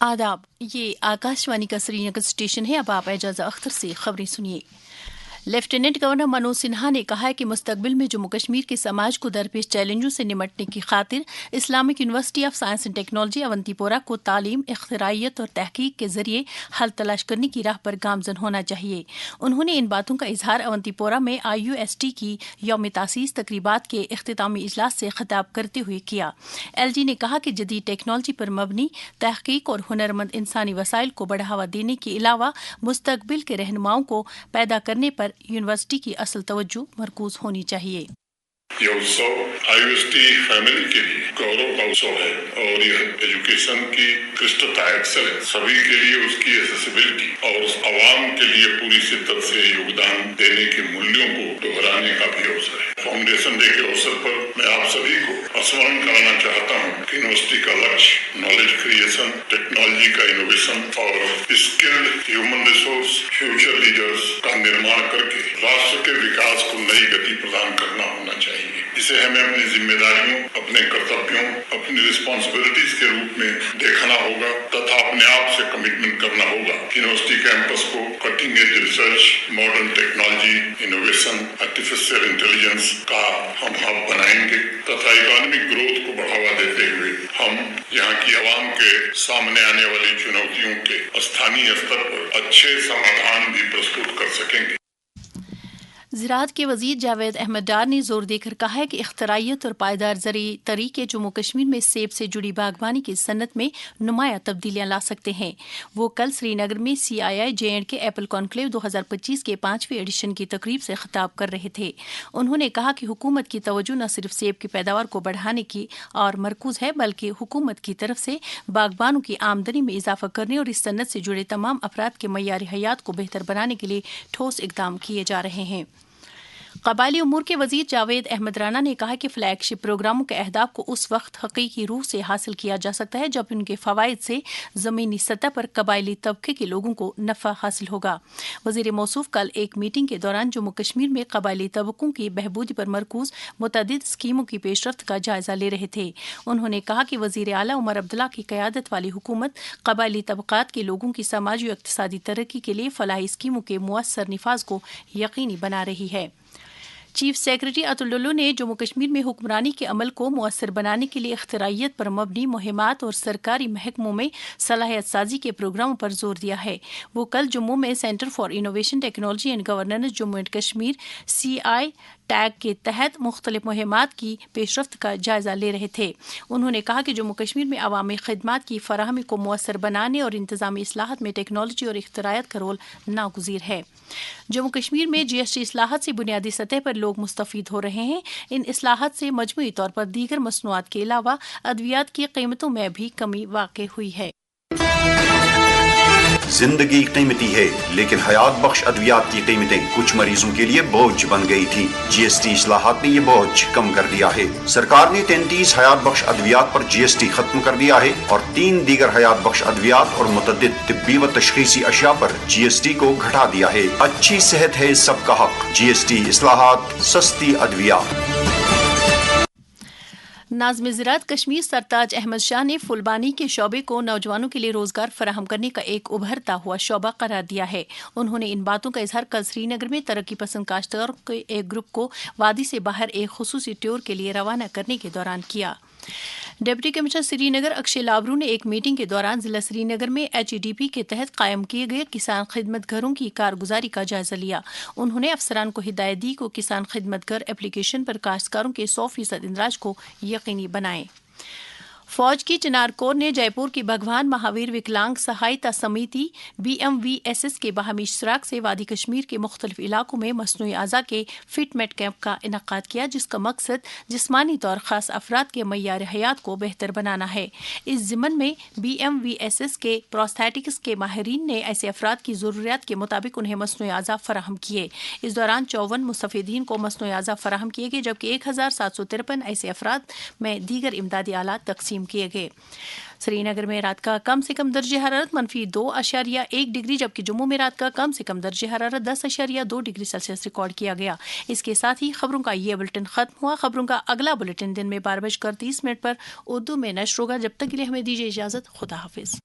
आदाब, ये आकाशवाणी का श्रीनगर स्टेशन है। अब आप एजाज़ा अख्तर से खबरें सुनिए। लेफ्टिनेंट गवर्नर मनोज सिन्हा ने कहा है कि मुस्तकबिल में जम्मू कश्मीर के समाज को दरपेश चैलेंजों से निमटने की खातिर Islamic university of science and technology Awantipora को तालीम, इख्तिराइयत और तहकीक के जरिए हल तलाश करने की राह पर गामजन होना चाहिए। उन्होंने इन बातों का इजहार अवंतीपोरा में IUST की यौम तासीस तकरीबात के इख्तितामी इजलास से खिताब करते हुए किया। LG ने कहा कि जदीद टेक्नोलॉजी पर मबनी तहकीक और हुनरमंद इंसानी वसाइल को बढ़ावा देने के अलावा मुस्तकबिल के रहनुमाओं को पैदा करने पर यूनिवर्सिटी की असल तवज्जो मरकूज होनी चाहिए। यह उत्सव IUST फैमिली के लिए गौरव का उत्सव है और यह एजुकेशन की उत्कृष्टता, एक्सेलेंस, सभी के लिए उसकी एसेसिबिलिटी और आवाम के लिए पूरी शिद्दत से योगदान देने के मूल्यों को दोहराने का भी अवसर है। फाउंडेशन डे के अवसर पर मैं आप सभी को स्मरण कराना चाहता हूँ कि यूनिवर्सिटी का लक्ष्य नॉलेज क्रिएशन, टेक्नोलॉजी का इनोवेशन और skilled human resource future leaders का निर्माण करके राष्ट्र के विकास को नई गति प्रदान करना होना चाहिए। इसे हमें अपनी जिम्मेदारियों, अपने कर्तव्यों, अपनी रिस्पॉन्सिबिलिटीज के रूप में देखना होगा तथा अपने आप से कमिटमेंट करना होगा कि यूनिवर्सिटी कैंपस को cutting edge research, modern technology, innovation, artificial intelligence का हम हब बनाएंगे तथा इकोनॉमिक ग्रोथ को बढ़ावा देते हुए हम यहाँ की आवाम के सामने आने वाली चुनौतियों के स्थानीय स्तर पर अच्छे समाधान भी प्रस्तुत कर सकेंगे। ज़राअत के वज़ीर जावेद अहमद डार ने जोर देकर कहा है कि इख्तिराइयत और पायदार ज़रई तरीके जम्मू कश्मीर में सेब से जुड़ी बागबानी की सनत में नुमाया तब्दीलियाँ ला सकते हैं। वो कल श्रीनगर में CII J&K एप्पल कॉन्क्लेव 2025 के 5वें एडिशन की तकरीब से खिताब कर रहे थे। उन्होंने कहा कि हुकूमत की तवज्जो न सिर्फ सेब की पैदावार को बढ़ाने की और मरकूज है, बल्कि हुकूमत की तरफ से बागबानों की आमदनी में इजाफा करने और इस सनत से जुड़े तमाम अफराद के मयार हयात को बेहतर बनाने के लिए ठोस इकदाम किए जा रहे हैं। कबायली उमूर के वजीर जावेद अहमद राना ने कहा कि फ्लैगशिप प्रोग्रामों के अहदाफ को उस वक्त हकीकी रूह से हासिल किया जा सकता है जब उनके फ़वाइद से ज़मीनी सतह पर कबायली तबके के लोगों को नफ़ा हासिल होगा। वज़ीर मौसूफ कल एक मीटिंग के दौरान जम्मू कश्मीर में कबायली तबकों की बहबूदी पर मरकूज मुतअद्दिद स्कीमों की पेशरफ्त का जायज़ा ले रहे थे। उन्होंने कहा कि वज़ीर आला उमर अब्दुल्ला की क़यादत वाली हुकूमत कबायली तबक़ात के लोगों की समाजी और इक़्तिसादी तरक्की के लिए फ़लाही स्कीमों के मुअस्सर निफाज को यकीनी बना रही है। चीफ सेक्रेटरी अतुल लुल्लू ने जम्मू कश्मीर में हुक्मरानी के अमल को मुअस्सर बनाने के लिए इख्तिराइयत पर मबनी मुहिमात और सरकारी महकमों में सलाहियत साजी के प्रोग्रामों पर जोर दिया है। वो कल जम्मू में centre for innovation, technology and governance Jammu and Kashmir CI tag के तहत मुख्तलिफ मुहिमात की पेशरफ्त का जायज़ा ले रहे थे। उन्होंने कहा कि जम्मू कश्मीर में अवामी खिदमात की फराहमी को मुअस्सर बनाने और इंतज़ामी इस्लाहत में टेक्नोलॉजी और इख्तिरायत का रोल नागुज़ीर है। जम्मू कश्मीर में GST इस्लाहत से बुनियादी सतह पर लोग मुस्तफ़ीद हो रहे हैं। इन इस्लाहत से मजमूई तौर पर दीगर मसनूआत के अलावा अद्वियात की कीमतों में भी कमी वाक़ हुई है। जिंदगी कीमती है, लेकिन हयात बख्श अद्वियात की कीमतें कुछ मरीजों के लिए बोझ बन गई थी। GST इस्लाहात ने ये बोझ कम कर दिया है। सरकार ने 33 हयात बख्श अद्वियात पर GST खत्म कर दिया है और 3 दीगर हयात बख्श अद्वियात और मुतअद्दिद तिब्बी व तशखीसी अशिया पर GST को घटा दिया है। अच्छी सेहत है सबका हक। GST इस्लाहात, सस्ती अद्वियात। नाज़िम ज़राअत कश्मीर सरताज अहमद शाह ने फुलबानी के शोबे को नौजवानों के लिए रोजगार फराहम करने का एक उभरता हुआ शोबा करार दिया है। उन्होंने इन बातों का इजहार कल श्रीनगर में तरक्की पसंद काश्तकारों के एक ग्रुप को वादी से बाहर एक खुसूसी टूर के लिए रवाना करने के दौरान किया। डिप्टी कमिश्नर श्रीनगर अक्षय लाबरू ने एक मीटिंग के दौरान जिला श्रीनगर में HEDP के तहत कायम किए गए किसान खिदमत घरों की कारगुजारी का जायजा लिया। उन्होंने अफसरान को हिदायत दी को किसान खिदमत घर एप्लीकेशन पर काश्तकारों के 100% इंदराज को यकीनी बनाएं। फौज की चिनार कोर ने जयपुर की भगवान महावीर विकलांग सहायता समिति BMVSS के बाहमी इश्तराक से वादी कश्मीर के मुख्तलिफ इलाकों में मसनूई आज़ा के फिटमेट कैंप का इनकाद किया, जिसका मकसद जिस्मानी तौर खास अफराद के मयार हयात को बेहतर बनाना है। इस ज़िम्मन में BMVSS के प्रोस्थेटिक्स के माहिरीन ने ऐसे अफराद की ज़रूरियात के मुताबिक उन्हें मसनूई आज़ा फराहम किए। इस दौरान 54 मुस्तफ़ीदीन को मसनूई आज़ा फराहम किए गए, जबकि 1753 ऐसे अफराद में दीगर इमदादी आलात तकसीम تقسیم کیے گئے۔ سری نگر میں رات کا کم سے کم درجہ حرارت -2.1 ڈگری جبکہ جموں میں رات کا کم سے کم درجہ حرارت 10.2 ڈگری سیلسیس ریکارڈ کیا گیا۔ اس کے ساتھ ہی خبروں کا یہ بلٹن ختم ہوا۔ خبروں کا اگلا بلٹن دن میں 12:30 پر اردو میں نشر ہوگا۔ جب تک کے لیے ہمیں دیجیے اجازت، خدا حافظ۔